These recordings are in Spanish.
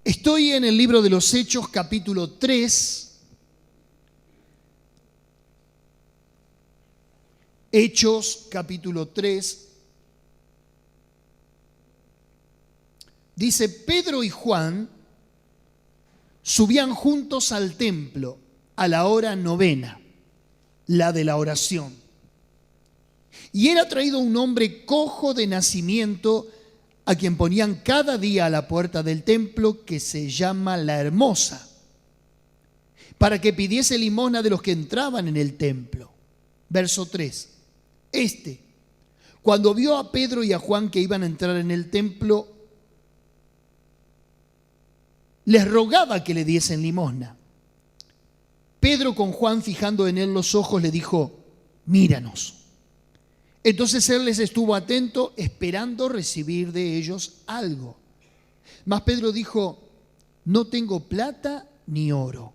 Estoy en el libro de los Hechos, capítulo 3. Hechos, capítulo 3. Dice, Pedro y Juan subían juntos al templo a la hora novena, la de la oración. Y era traído un hombre cojo de nacimiento, a quien ponían cada día a la puerta del templo, que se llama La Hermosa, para que pidiese limosna de los que entraban en el templo. Verso 3. Cuando vio a Pedro y a Juan que iban a entrar en el templo, les rogaba que le diesen limosna. Pedro, con Juan fijando en él los ojos, le dijo, míranos. Entonces él les estuvo atento, esperando recibir de ellos algo. Mas Pedro dijo, no tengo plata ni oro,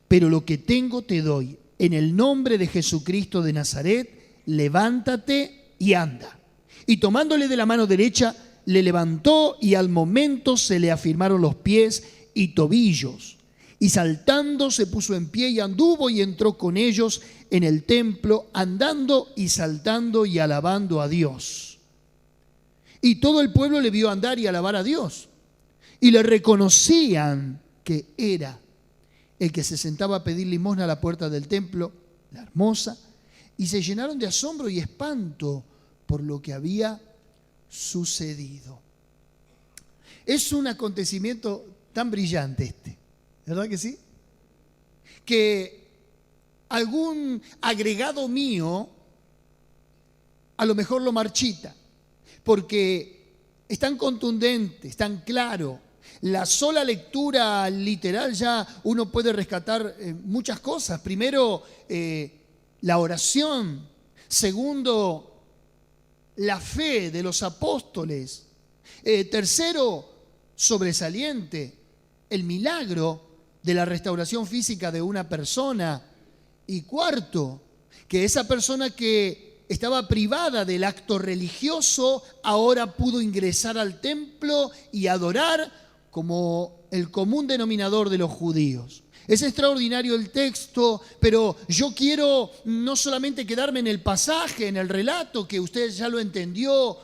pero lo que tengo te doy. En el nombre de Jesucristo de Nazaret, levántate y anda. Y tomándole de la mano derecha, le levantó, y al momento se le afirmaron los pies y tobillos. Y saltando se puso en pie y anduvo y entró con ellos en el templo, andando y saltando y alabando a Dios. Y todo el pueblo le vio andar y alabar a Dios. Y le reconocían que era el que se sentaba a pedir limosna a la puerta del templo, La Hermosa, y se llenaron de asombro y espanto por lo que había sucedido. Es un acontecimiento tan brillante ¿verdad que sí? Que algún agregado mío a lo mejor lo marchita, porque es tan contundente, es tan claro. La sola lectura literal ya uno puede rescatar muchas cosas. Primero, la oración. Segundo, la fe de los apóstoles. Tercero, sobresaliente, el milagro de la restauración física de una persona. Y cuarto, que esa persona que estaba privada del acto religioso ahora pudo ingresar al templo y adorar como el común denominador de los judíos. Es extraordinario el texto, pero yo quiero no solamente quedarme en el pasaje, en el relato, que usted ya lo entendió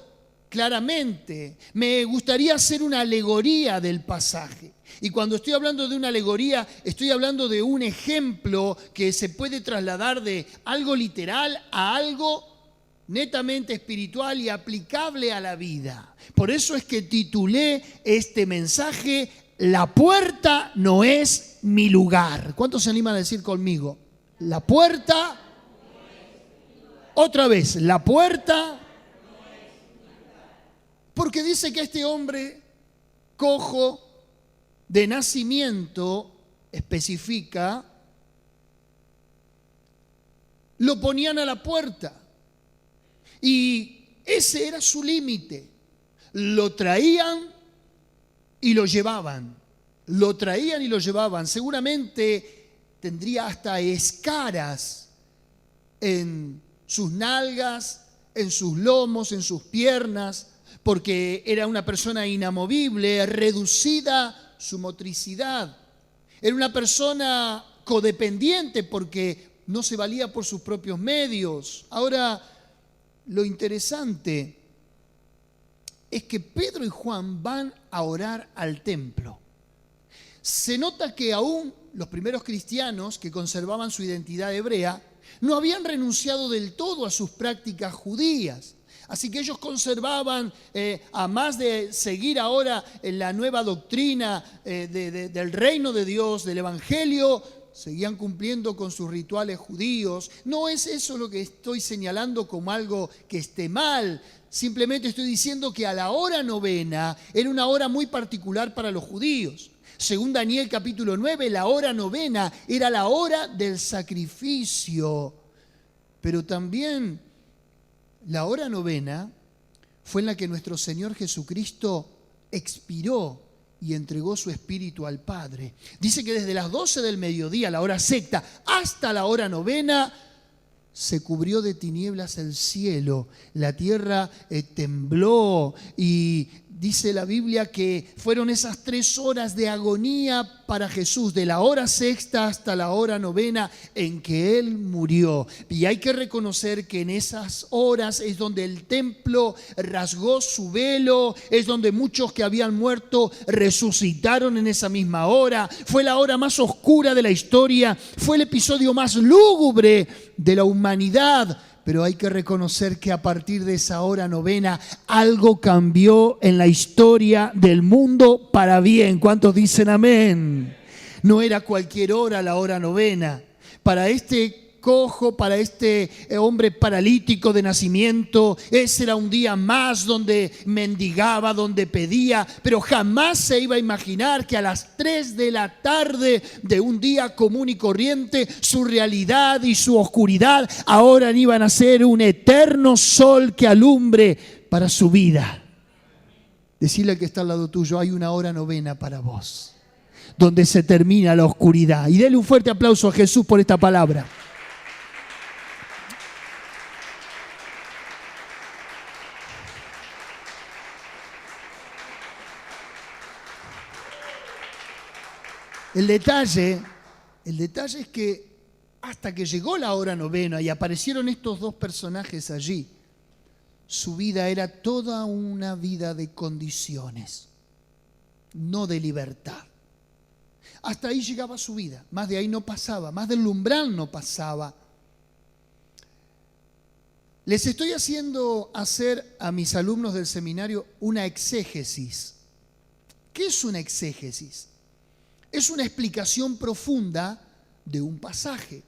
claramente. Me gustaría hacer una alegoría del pasaje. Y cuando estoy hablando de una alegoría, estoy hablando de un ejemplo que se puede trasladar de algo literal a algo netamente espiritual y aplicable a la vida. Por eso es que titulé este mensaje, La puerta no es mi lugar. ¿Cuántos se animan a decir conmigo? La puerta, otra vez, la puerta. Porque dice que este hombre cojo de nacimiento, especifica, lo ponían a la puerta. Y ese era su límite. Lo traían y lo llevaban. Lo traían y lo llevaban. Seguramente tendría hasta escaras en sus nalgas, en sus lomos, en sus piernas, porque era una persona inamovible, reducida su motricidad. Era una persona codependiente porque no se valía por sus propios medios. Ahora, lo interesante es que Pedro y Juan van a orar al templo. Se nota que aún los primeros cristianos que conservaban su identidad hebrea no habían renunciado del todo a sus prácticas judías. Así que ellos conservaban, a más de seguir ahora en la nueva doctrina del reino de Dios, del Evangelio, seguían cumpliendo con sus rituales judíos. No es eso lo que estoy señalando como algo que esté mal. Simplemente estoy diciendo que a la hora novena era una hora muy particular para los judíos. Según Daniel capítulo 9, la hora novena era la hora del sacrificio. Pero también la hora novena fue en la que nuestro Señor Jesucristo expiró y entregó su espíritu al Padre. Dice que desde las 12 del mediodía, la hora sexta, hasta la hora novena, se cubrió de tinieblas el cielo, la tierra tembló y dice la Biblia que fueron esas 3 horas de agonía para Jesús, de la hora sexta hasta la hora novena en que Él murió. Y hay que reconocer que en esas horas es donde el templo rasgó su velo, es donde muchos que habían muerto resucitaron en esa misma hora. Fue la hora más oscura de la historia, fue el episodio más lúgubre de la humanidad. Pero hay que reconocer que a partir de esa hora novena algo cambió en la historia del mundo para bien. ¿Cuántos dicen amén? No era cualquier hora la hora novena. Para este cojo, para este hombre paralítico de nacimiento, ese era un día más donde mendigaba, donde pedía, pero jamás se iba a imaginar que a las 3 de la tarde de un día común y corriente, su realidad y su oscuridad ahora iban a ser un eterno sol que alumbre para su vida. Decirle al que está al lado tuyo, hay una hora novena para vos, donde se termina la oscuridad. Y dele un fuerte aplauso a Jesús por esta palabra. El detalle es que hasta que llegó la hora novena y aparecieron estos 2 personajes allí, su vida era toda una vida de condiciones, no de libertad. Hasta ahí llegaba su vida, más de ahí no pasaba, más del umbral no pasaba. Les estoy haciendo hacer a mis alumnos del seminario una exégesis. ¿Qué es una exégesis? Es una explicación profunda de un pasaje.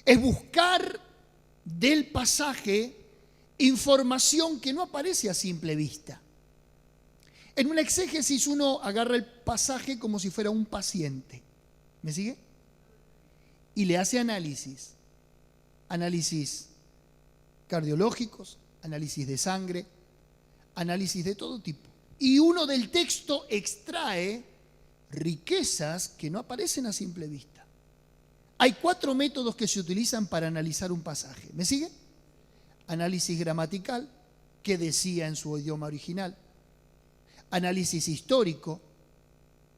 Es buscar del pasaje información que no aparece a simple vista. En una exégesis uno agarra el pasaje como si fuera un paciente. ¿Me sigue? Y le hace análisis. Análisis cardiológicos, análisis de sangre, análisis de todo tipo. Y uno del texto extrae riquezas que no aparecen a simple vista. Hay 4 métodos que se utilizan para analizar un pasaje. ¿Me sigue? Análisis gramatical, qué decía en su idioma original. Análisis histórico,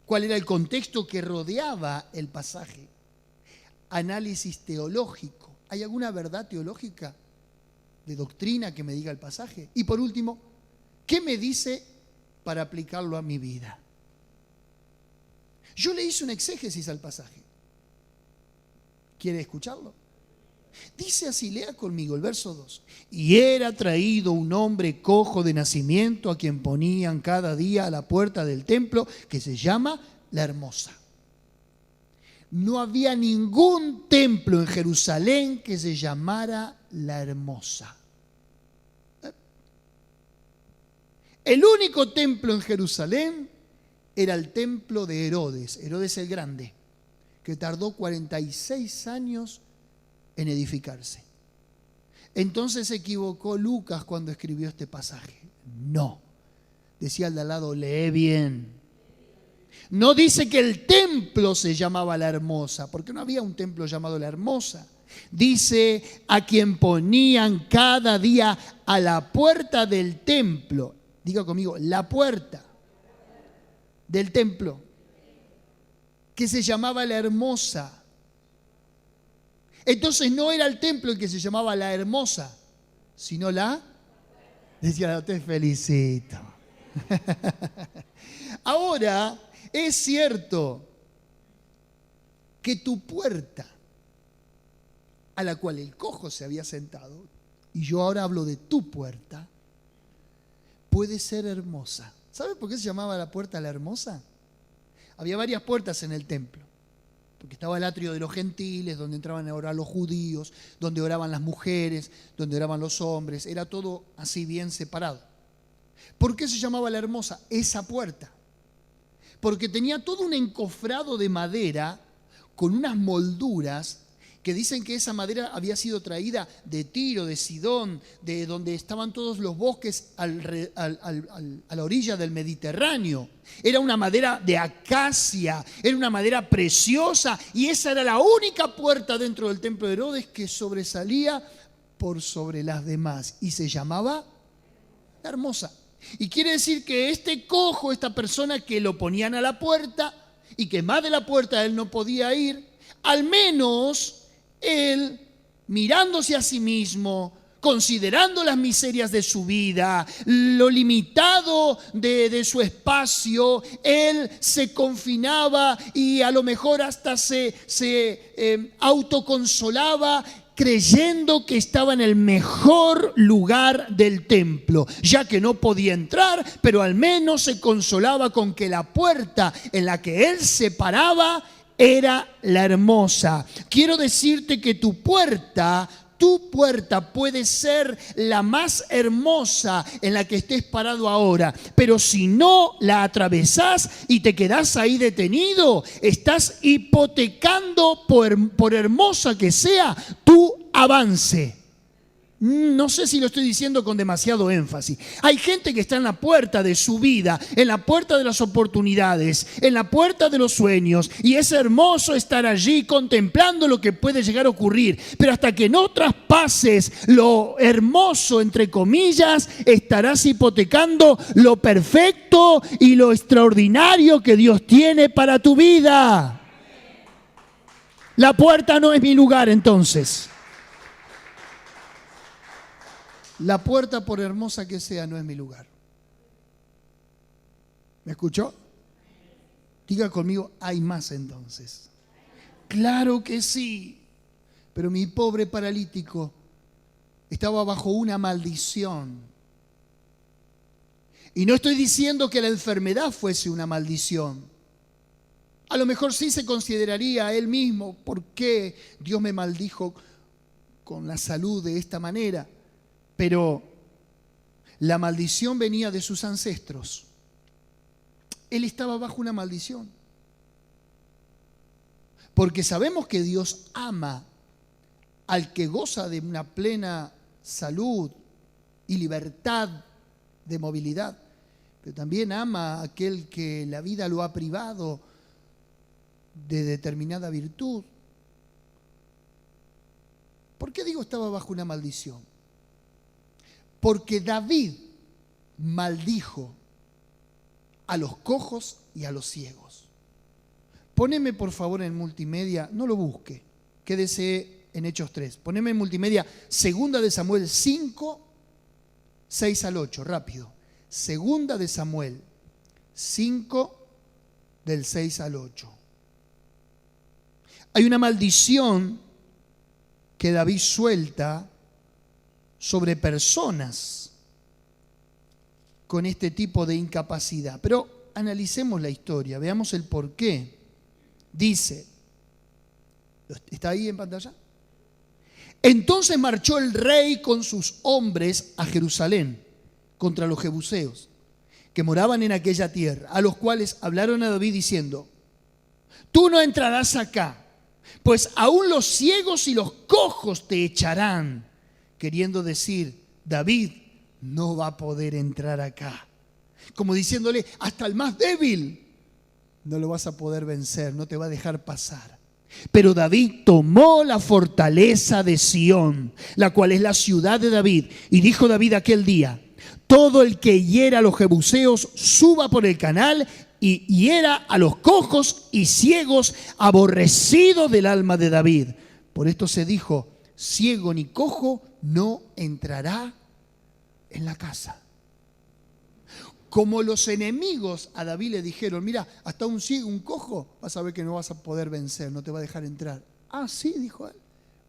cuál era el contexto que rodeaba el pasaje. Análisis teológico, ¿hay alguna verdad teológica de doctrina que me diga el pasaje? Y por último, ¿qué me dice para aplicarlo a mi vida? Yo le hice una exégesis al pasaje. ¿Quiere escucharlo? Dice así, lea conmigo el verso 2. Y era traído un hombre cojo de nacimiento a quien ponían cada día a la puerta del templo, que se llama La Hermosa. No había ningún templo en Jerusalén que se llamara La Hermosa. El único templo en Jerusalén era el templo de Herodes, Herodes el Grande, que tardó 46 años en edificarse. Entonces se equivocó Lucas cuando escribió este pasaje. No, decía al de al lado, lee bien. No dice que el templo se llamaba La Hermosa, porque no había un templo llamado La Hermosa. Dice a quien ponían cada día a la puerta del templo. Diga conmigo, la puerta del templo, que se llamaba La Hermosa. Entonces no era el templo el que se llamaba La Hermosa, sino decía, te felicito. Ahora, es cierto que tu puerta, a la cual el cojo se había sentado, y yo ahora hablo de tu puerta, puede ser hermosa. ¿Sabe por qué se llamaba la puerta La Hermosa? Había varias puertas en el templo, porque estaba el atrio de los gentiles, donde entraban a orar los judíos, donde oraban las mujeres, donde oraban los hombres, era todo así bien separado. ¿Por qué se llamaba La Hermosa? Esa puerta. Porque tenía todo un encofrado de madera con unas molduras que dicen que esa madera había sido traída de Tiro, de Sidón, de donde estaban todos los bosques a la orilla del Mediterráneo. Era una madera de acacia, era una madera preciosa, y esa era la única puerta dentro del templo de Herodes que sobresalía por sobre las demás, y se llamaba hermosa. Y quiere decir que este cojo, esta persona que lo ponían a la puerta y que más de la puerta él no podía ir, al menos él, mirándose a sí mismo, considerando las miserias de su vida, lo limitado de su espacio, él se confinaba y a lo mejor hasta se autoconsolaba, creyendo que estaba en el mejor lugar del templo, ya que no podía entrar, pero al menos se consolaba con que la puerta en la que él se paraba era la hermosa. Quiero decirte que tu puerta puede ser la más hermosa en la que estés parado ahora, pero si no la atravesás y te quedás ahí detenido, estás hipotecando, por hermosa que sea, tu avance. No sé si lo estoy diciendo con demasiado énfasis. Hay gente que está en la puerta de su vida, en la puerta de las oportunidades, en la puerta de los sueños, y es hermoso estar allí contemplando lo que puede llegar a ocurrir, pero hasta que no traspases lo hermoso, entre comillas, estarás hipotecando lo perfecto y lo extraordinario que Dios tiene para tu vida. La puerta no es mi lugar, entonces. La puerta, por hermosa que sea, no es mi lugar. ¿Me escuchó? Diga conmigo, hay más entonces. Claro que sí. Pero mi pobre paralítico estaba bajo una maldición. Y no estoy diciendo que la enfermedad fuese una maldición. A lo mejor sí se consideraría a él mismo, ¿por qué Dios me maldijo con la salud de esta manera? Pero la maldición venía de sus ancestros. Él estaba bajo una maldición. Porque sabemos que Dios ama al que goza de una plena salud y libertad de movilidad, pero también ama a aquel que la vida lo ha privado de determinada virtud. ¿Por qué digo estaba bajo una maldición? Porque David maldijo a los cojos y a los ciegos. Poneme por favor en multimedia, no lo busque, quédese en Hechos 3. Poneme en multimedia 2 de Samuel 5, 6 al 8, rápido. 2 de Samuel 5, del 6 al 8. Hay una maldición que David suelta sobre personas con este tipo de incapacidad. Pero analicemos la historia, veamos el porqué. Dice, ¿está ahí en pantalla? Entonces marchó el rey con sus hombres a Jerusalén contra los jebuseos que moraban en aquella tierra, a los cuales hablaron a David diciendo: tú no entrarás acá, pues aún los ciegos y los cojos te echarán. Queriendo decir, David no va a poder entrar acá. Como diciéndole, hasta el más débil no lo vas a poder vencer, no te va a dejar pasar. Pero David tomó la fortaleza de Sión, la cual es la ciudad de David. Y dijo David aquel día: todo el que hiera a los jebuseos suba por el canal y hiera a los cojos y ciegos, aborrecido del alma de David. Por esto se dijo: ciego ni cojo no entrará en la casa. Como los enemigos a David le dijeron: mira, hasta un ciego, un cojo, vas a ver que no vas a poder vencer, no te va a dejar entrar. Ah, sí, dijo él,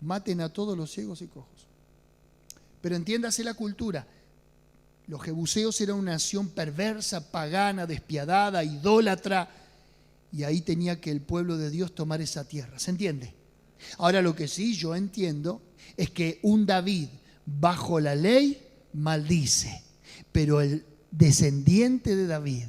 maten a todos los ciegos y cojos. Pero entiéndase la cultura. Los jebuseos eran una nación perversa, pagana, despiadada, idólatra, y ahí tenía que el pueblo de Dios tomar esa tierra. ¿Se entiende? Ahora, lo que sí yo entiendo es que un David bajo la ley maldice, pero el descendiente de David,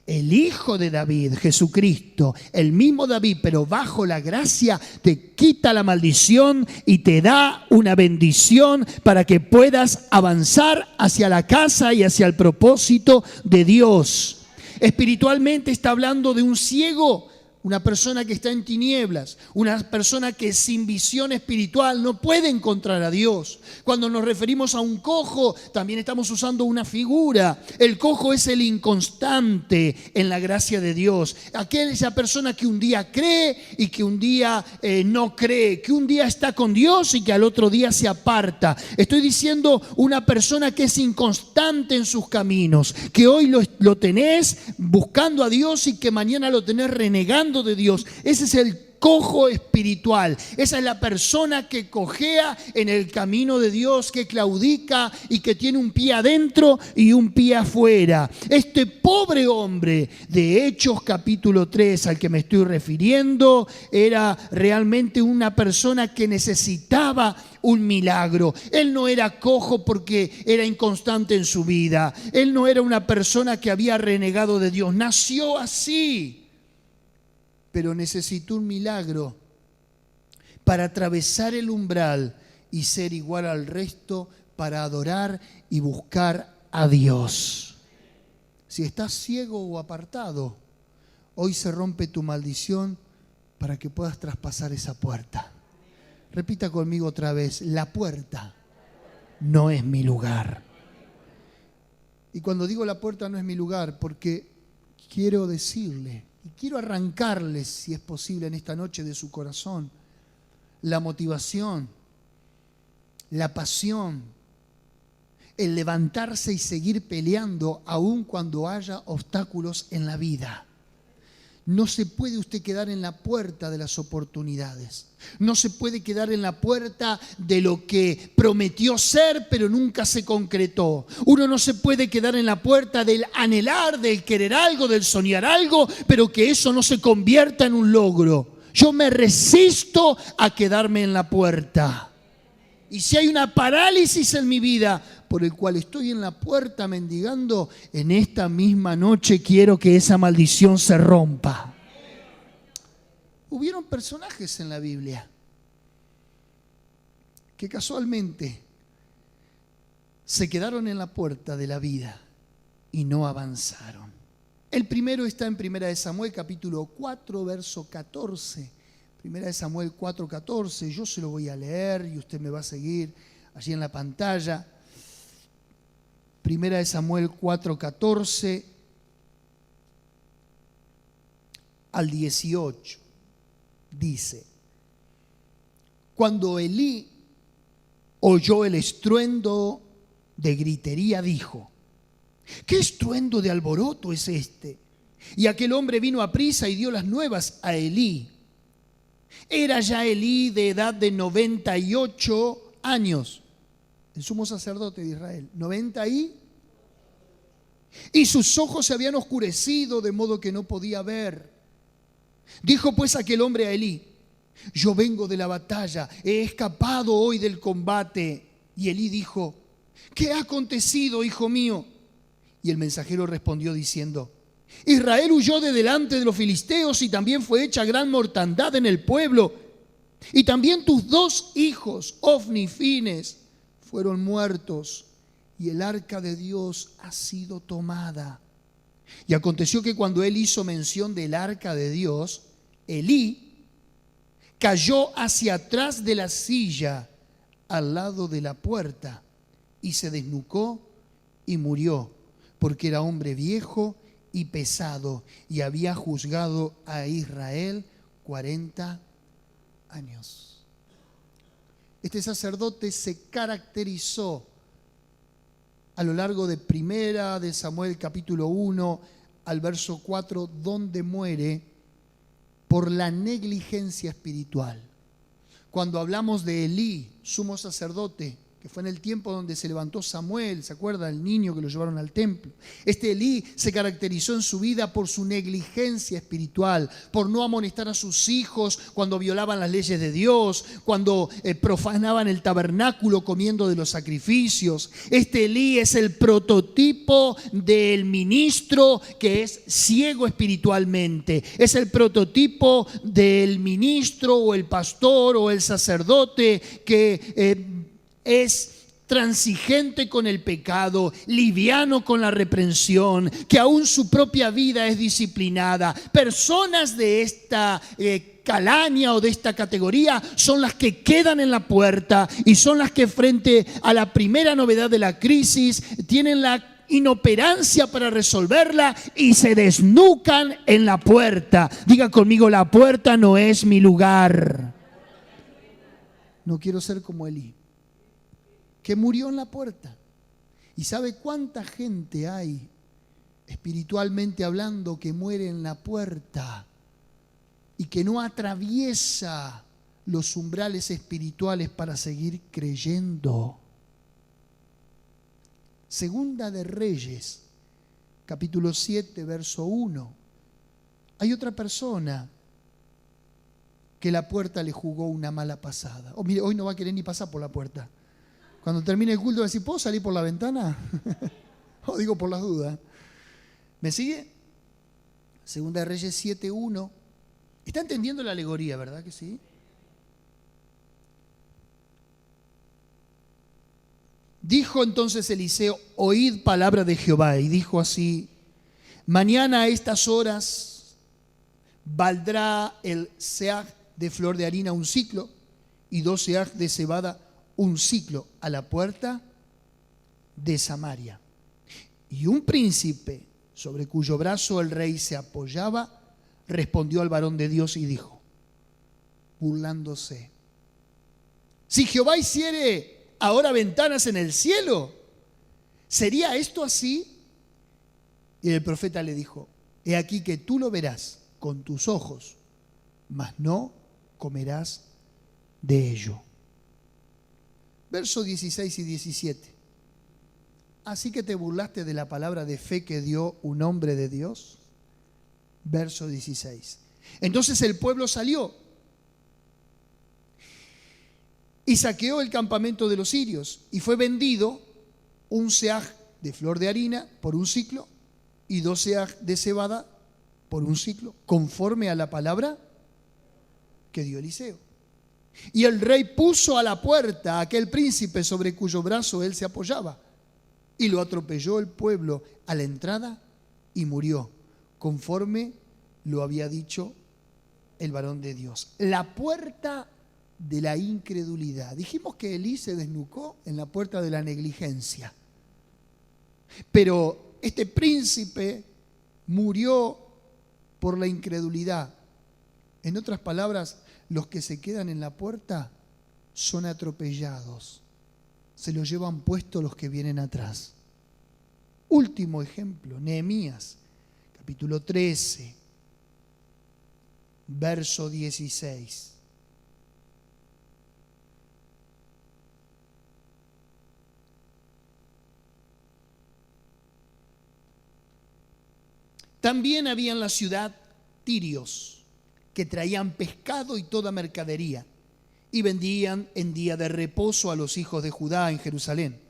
el hijo de David, Jesucristo, el mismo David, pero bajo la gracia, te quita la maldición y te da una bendición para que puedas avanzar hacia la casa y hacia el propósito de Dios. Espiritualmente está hablando de un ciego una persona que está en tinieblas, una persona que sin visión espiritual no puede encontrar a Dios. Cuando nos referimos a un cojo, también estamos usando una figura. El cojo es el inconstante en la gracia de Dios. Aquella persona que un día cree y que un día no cree, que un día está con Dios y que al otro día se aparta. Estoy diciendo una persona que es inconstante en sus caminos, que hoy lo tenés buscando a Dios y que mañana lo tenés renegando de Dios. Ese es el cojo espiritual. Esa es la persona que cojea en el camino de Dios, que claudica y que tiene un pie adentro y un pie afuera. Este pobre hombre de Hechos capítulo 3 al que me estoy refiriendo era realmente una persona que necesitaba un milagro. Él no era cojo porque era inconstante en su vida. Él no era una persona que había renegado de Dios. Nació así. Pero necesitó un milagro para atravesar el umbral y ser igual al resto, para adorar y buscar a Dios. Si estás ciego o apartado, hoy se rompe tu maldición para que puedas traspasar esa puerta. Repita conmigo otra vez: la puerta no es mi lugar. Y cuando digo la puerta no es mi lugar, porque quiero decirle, y quiero arrancarles, si es posible, en esta noche de su corazón, la motivación, la pasión, el levantarse y seguir peleando aun cuando haya obstáculos en la vida. No se puede usted quedar en la puerta de las oportunidades. No se puede quedar en la puerta de lo que prometió ser, pero nunca se concretó. Uno no se puede quedar en la puerta del anhelar, del querer algo, del soñar algo, pero que eso no se convierta en un logro. Yo me resisto a quedarme en la puerta. Y si hay una parálisis en mi vida por el cual estoy en la puerta mendigando, en esta misma noche quiero que esa maldición se rompa. Hubieron personajes en la Biblia que casualmente se quedaron en la puerta de la vida y no avanzaron. El primero está en 1 Samuel capítulo 4, verso 14. 1 Samuel 4:14, yo se lo voy a leer y usted me va a seguir allí en la pantalla. 1 Samuel 4:14 al 18 dice: cuando Elí oyó el estruendo de gritería, dijo: ¿qué estruendo de alboroto es este? Y aquel hombre vino aprisa y dio las nuevas a Elí. Era ya Elí de edad de 98 años, el sumo sacerdote de Israel, 90 y sus ojos se habían oscurecido de modo que no podía ver. Dijo pues aquel hombre a Elí: yo vengo de la batalla, he escapado hoy del combate. Y Elí dijo: ¿qué ha acontecido, hijo mío? Y el mensajero respondió diciendo: Israel huyó de delante de los filisteos y también fue hecha gran mortandad en el pueblo. Y también tus 2 hijos, Ofni y Fines, fueron muertos y el arca de Dios ha sido tomada. Y aconteció que cuando él hizo mención del arca de Dios, Elí cayó hacia atrás de la silla al lado de la puerta y se desnucó y murió, porque era hombre viejo y pesado y había juzgado a Israel 40 años. Este sacerdote se caracterizó a lo largo de 1 de Samuel capítulo 1 al verso 4, donde muere por la negligencia espiritual. Cuando hablamos de Elí, sumo sacerdote, que fue en el tiempo donde se levantó Samuel, ¿se acuerda? El niño que lo llevaron al templo. Este Elí se caracterizó en su vida por su negligencia espiritual, por no amonestar a sus hijos cuando violaban las leyes de Dios, cuando profanaban el tabernáculo comiendo de los sacrificios. Este Elí es el prototipo del ministro que es ciego espiritualmente. Es el prototipo del ministro o el pastor o el sacerdote que es transigente con el pecado, liviano con la reprensión, que aún su propia vida es disciplinada. Personas de esta calaña o de esta categoría son las que quedan en la puerta y son las que frente a la primera novedad de la crisis tienen la inoperancia para resolverla y se desnucan en la puerta. Diga conmigo, la puerta no es mi lugar. No quiero ser como Elí, que murió en la puerta. ¿Y sabe cuánta gente hay, espiritualmente hablando, que muere en la puerta y que no atraviesa los umbrales espirituales para seguir creyendo? Segunda de Reyes, capítulo 7, verso 1. Hay otra persona que la puerta le jugó una mala pasada. Oh, mire, hoy no va a querer ni pasar por la puerta. Cuando termine el culto va a decir, ¿puedo salir por la ventana? O digo por las dudas. ¿Me sigue? Segunda de Reyes 7, 1. ¿Está entendiendo la alegoría, verdad que sí? Dijo entonces Eliseo, oíd palabra de Jehová. Y dijo así, mañana a estas horas valdrá el seah de flor de harina un siclo y 2 seah de cebada un siclo a la puerta de Samaria. Y un príncipe sobre cuyo brazo el rey se apoyaba, respondió al varón de Dios y dijo, burlándose, si Jehová hiciere ahora ventanas en el cielo, ¿sería esto así? Y el profeta le dijo, he aquí que tú lo verás con tus ojos, mas no comerás de ello. Versos 16 y 17. Así que te burlaste de la palabra de fe que dio un hombre de Dios. Verso 16. Entonces el pueblo salió y saqueó el campamento de los sirios, y fue vendido un seah de flor de harina por un siclo y 2 seah de cebada por un siclo, conforme a la palabra que dio Eliseo. Y el rey puso a la puerta a aquel príncipe sobre cuyo brazo él se apoyaba, y lo atropelló el pueblo a la entrada y murió, conforme lo había dicho el varón de Dios. La puerta de la incredulidad. Dijimos que Elí se desnucó en la puerta de la negligencia. Pero este príncipe murió por la incredulidad. En otras palabras, los que se quedan en la puerta son atropellados. Se los llevan puestos los que vienen atrás. Último ejemplo, Nehemías, capítulo 13, verso 16. También había en la ciudad tirios que traían pescado y toda mercadería y vendían en día de reposo a los hijos de Judá en Jerusalén.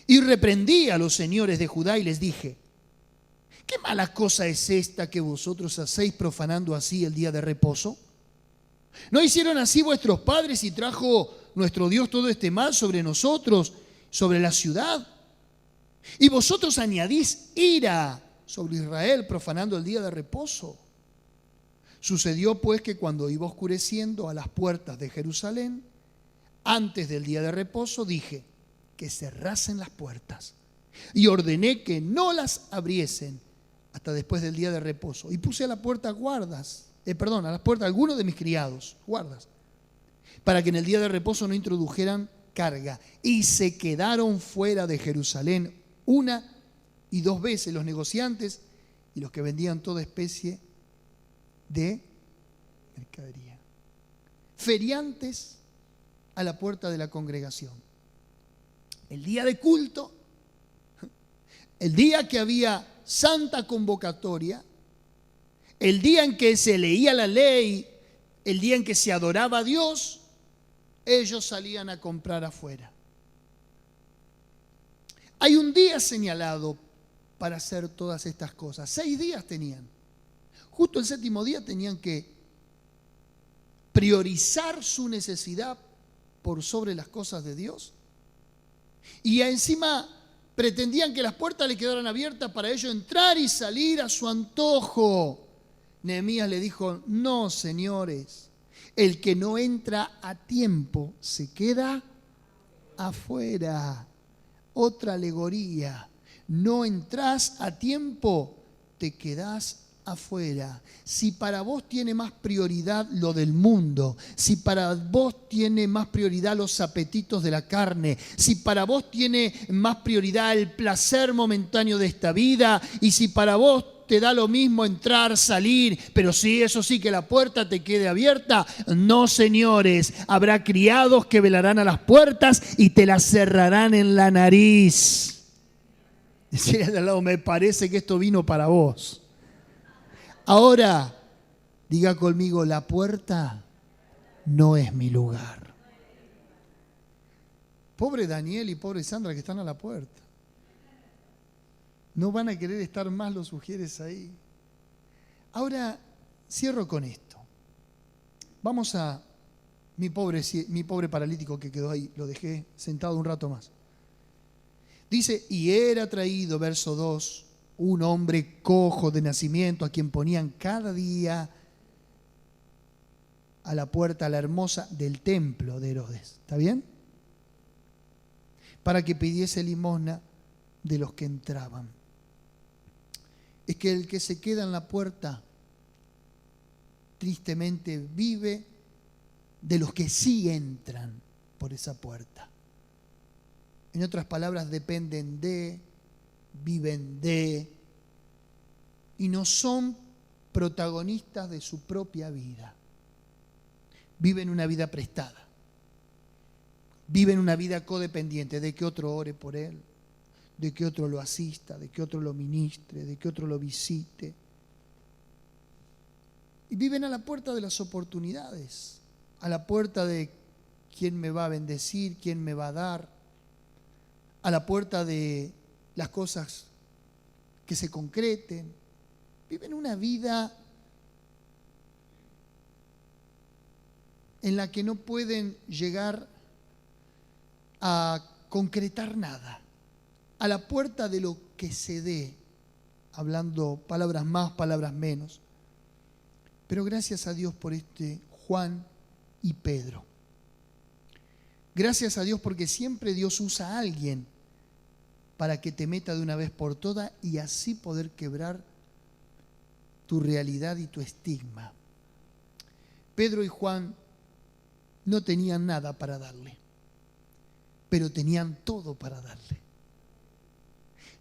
Y reprendí a los señores de Judá y les dije, ¿qué mala cosa es esta que vosotros hacéis profanando así el día de reposo? ¿No hicieron así vuestros padres y trajo nuestro Dios todo este mal sobre nosotros, sobre la ciudad? Y vosotros añadís ira sobre Israel, profanando el día de reposo. Sucedió pues que cuando iba oscureciendo a las puertas de Jerusalén, antes del día de reposo, dije que cerrasen las puertas y ordené que no las abriesen hasta después del día de reposo. Y puse a la puerta guardas, a las puertas algunos de mis criados, guardas, para que en el día de reposo no introdujeran carga. Y se quedaron fuera de Jerusalén 1 y 2 veces los negociantes y los que vendían toda especie de mercadería. Feriantes a la puerta de la congregación. El día de culto, el día que había santa convocatoria, el día en que se leía la ley, el día en que se adoraba a Dios, ellos salían a comprar afuera. Hay un día señalado para hacer todas estas cosas. 6 días tenían. Justo el 7º día tenían que priorizar su necesidad por sobre las cosas de Dios Y encima pretendían que las puertas le quedaran abiertas para ellos entrar y salir a su antojo. Nehemías le dijo: no, señores, el que no entra a tiempo se queda afuera. Otra alegoría: no entrás a tiempo, te quedás afuera. Si para vos tiene más prioridad lo del mundo, si para vos tiene más prioridad los apetitos de la carne, si para vos tiene más prioridad el placer momentáneo de esta vida, y si para vos te da lo mismo entrar, salir, pero sí, eso sí, que la puerta te quede abierta, no, señores, habrá criados que velarán a las puertas y te las cerrarán en la nariz. Decía de al lado: me parece que esto vino para vos. Ahora, diga conmigo: la puerta no es mi lugar. Pobre Daniel y pobre Sandra que están a la puerta. No van a querer estar más los ujieres ahí. Ahora, cierro con esto. Vamos a mi pobre paralítico que quedó ahí. Lo dejé sentado un rato más. Dice: y era traído, verso 2, un hombre cojo de nacimiento, a quien ponían cada día a la puerta, la hermosa, del templo de Herodes. ¿Está bien? Para que pidiese limosna de los que entraban. Es que el que se queda en la puerta, tristemente vive de los que sí entran por esa puerta. En otras palabras, dependen de, viven de, y no son protagonistas de su propia vida. Viven una vida prestada. Viven una vida codependiente de que otro ore por él, de que otro lo asista, de que otro lo ministre, de que otro lo visite. Y viven a la puerta de las oportunidades, a la puerta de quién me va a bendecir, quién me va a dar, a la puerta de las cosas que se concreten. Viven una vida en la que no pueden llegar a concretar nada. A la puerta de lo que se dé, hablando palabras más, palabras menos. Pero gracias a Dios por Juan y Pedro. Gracias a Dios porque siempre Dios usa a alguien para que te meta de una vez por todas y así poder quebrar tu realidad y tu estigma. Pedro y Juan no tenían nada para darle, pero tenían todo para darle.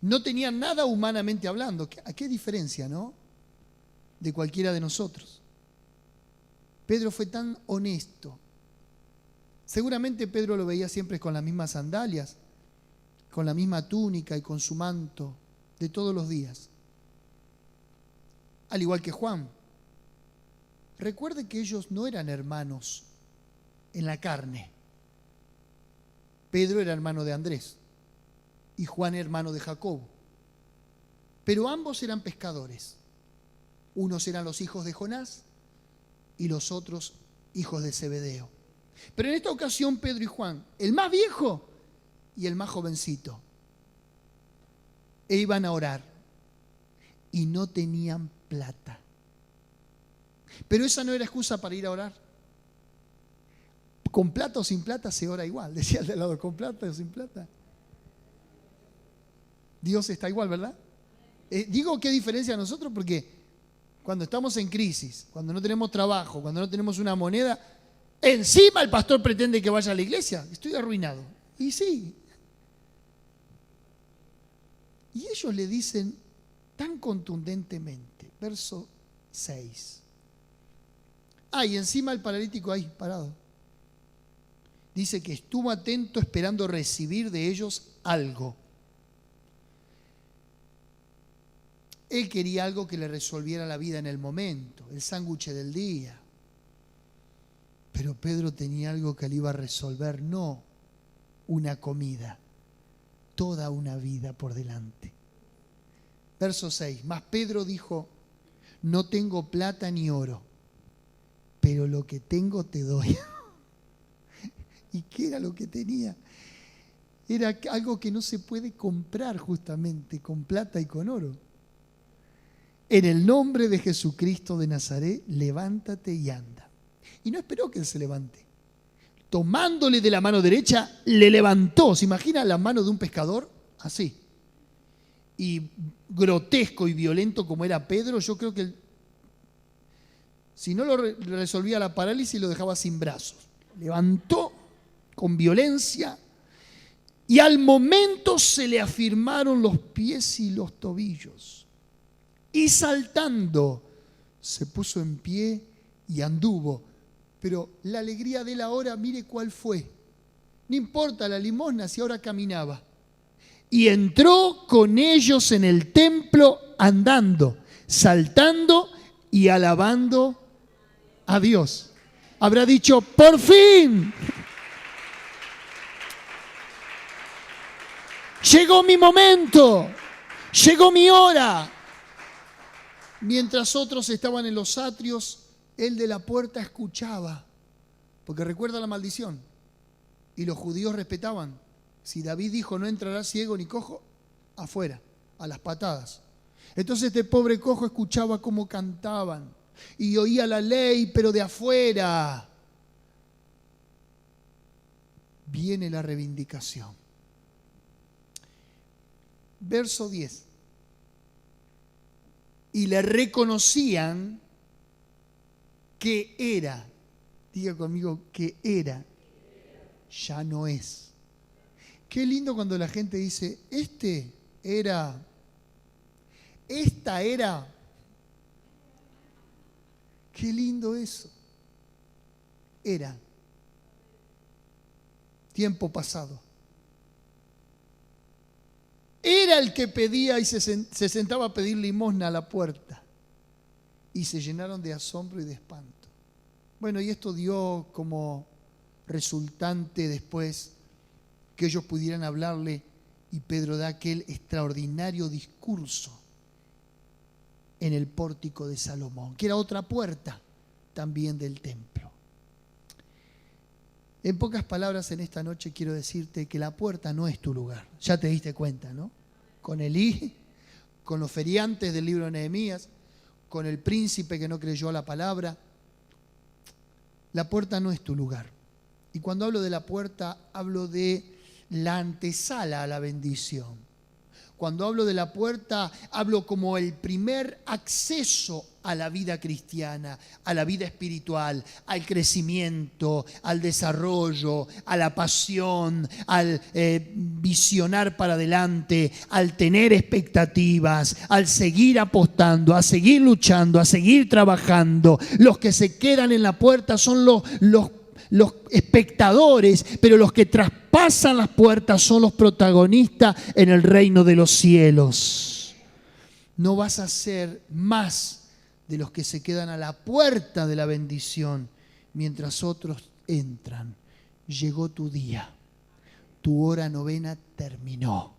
No tenían nada humanamente hablando. ¿A qué diferencia, no? De cualquiera de nosotros. Pedro fue tan honesto. Seguramente Pedro lo veía siempre con las mismas sandalias, con la misma túnica y con su manto de todos los días. Al igual que Juan. Recuerde que ellos no eran hermanos en la carne. Pedro era hermano de Andrés y Juan hermano de Jacobo. Pero ambos eran pescadores. Unos eran los hijos de Jonás y los otros hijos de Zebedeo. Pero en esta ocasión Pedro y Juan, el más viejo y el más jovencito, iban a orar y no tenían plata. Pero esa no era excusa para ir a orar. Con plata o sin plata se ora igual, decía el de al lado, con plata o sin plata. Dios está igual, ¿verdad? Digo qué diferencia a nosotros porque cuando estamos en crisis, cuando no tenemos trabajo, cuando no tenemos una moneda, encima el pastor pretende que vaya a la iglesia. Estoy arruinado. Y sí. Y ellos le dicen tan contundentemente, verso 6. Y encima el paralítico ahí parado. Dice que estuvo atento esperando recibir de ellos algo. Él quería algo que le resolviera la vida en el momento, el sándwich del día. Pero Pedro tenía algo que le iba a resolver, no una comida, toda una vida por delante. Verso 6. Mas Pedro dijo: no tengo plata ni oro, pero lo que tengo te doy. ¿Y qué era lo que tenía? era algo que no se puede comprar justamente con plata y con oro. En el nombre de Jesucristo de Nazaret, levántate y anda. Y no esperó que él se levante. Tomándole de la mano derecha, le levantó. ¿Se imagina la mano de un pescador? Así. Y grotesco y violento como era Pedro, yo creo que si no lo resolvía la parálisis, lo dejaba sin brazos. Levantó con violencia y al momento se le afirmaron los pies y los tobillos. Y saltando, se puso en pie y anduvo. Pero la alegría de él ahora, mire cuál fue. No importa la limosna si ahora caminaba. Y entró con ellos en el templo andando, saltando y alabando a Dios. Habrá dicho, por fin. Llegó mi momento. Llegó mi hora. Mientras otros estaban en los atrios, él de la puerta escuchaba, porque recuerda la maldición, y los judíos respetaban. Si David dijo, no entrará ciego ni cojo, afuera, a las patadas. Entonces este pobre cojo escuchaba cómo cantaban, y oía la ley, pero de afuera. Viene la reivindicación. Verso 10. Y le reconocían que era, diga conmigo, que era, ya no es. Qué lindo cuando la gente dice, esta era. Qué lindo eso. Era. Tiempo pasado. Era el que pedía y se sentaba a pedir limosna a la puerta. Y se llenaron de asombro y de espanto. Bueno, y esto dio como resultante después que ellos pudieran hablarle, y Pedro da aquel extraordinario discurso en el pórtico de Salomón, que era otra puerta también del templo. En pocas palabras, en esta noche quiero decirte que la puerta no es tu lugar. Ya te diste cuenta, ¿no? Con Elí, con los feriantes del libro de Nehemías, con el príncipe que no creyó a la palabra. La puerta no es tu lugar. Y cuando hablo de la puerta, hablo de la antesala a la bendición. Cuando hablo de la puerta, hablo como el primer acceso a la vida cristiana, a la vida espiritual, al crecimiento, al desarrollo, a la pasión, al visionar para adelante, al tener expectativas, al seguir apostando, a seguir luchando, a seguir trabajando. Los que se quedan en la puerta son los espectadores, pero los que traspasan las puertas son los protagonistas en el reino de los cielos. No vas a ser más de los que se quedan a la puerta de la bendición mientras otros entran. Llegó tu día, tu hora novena terminó.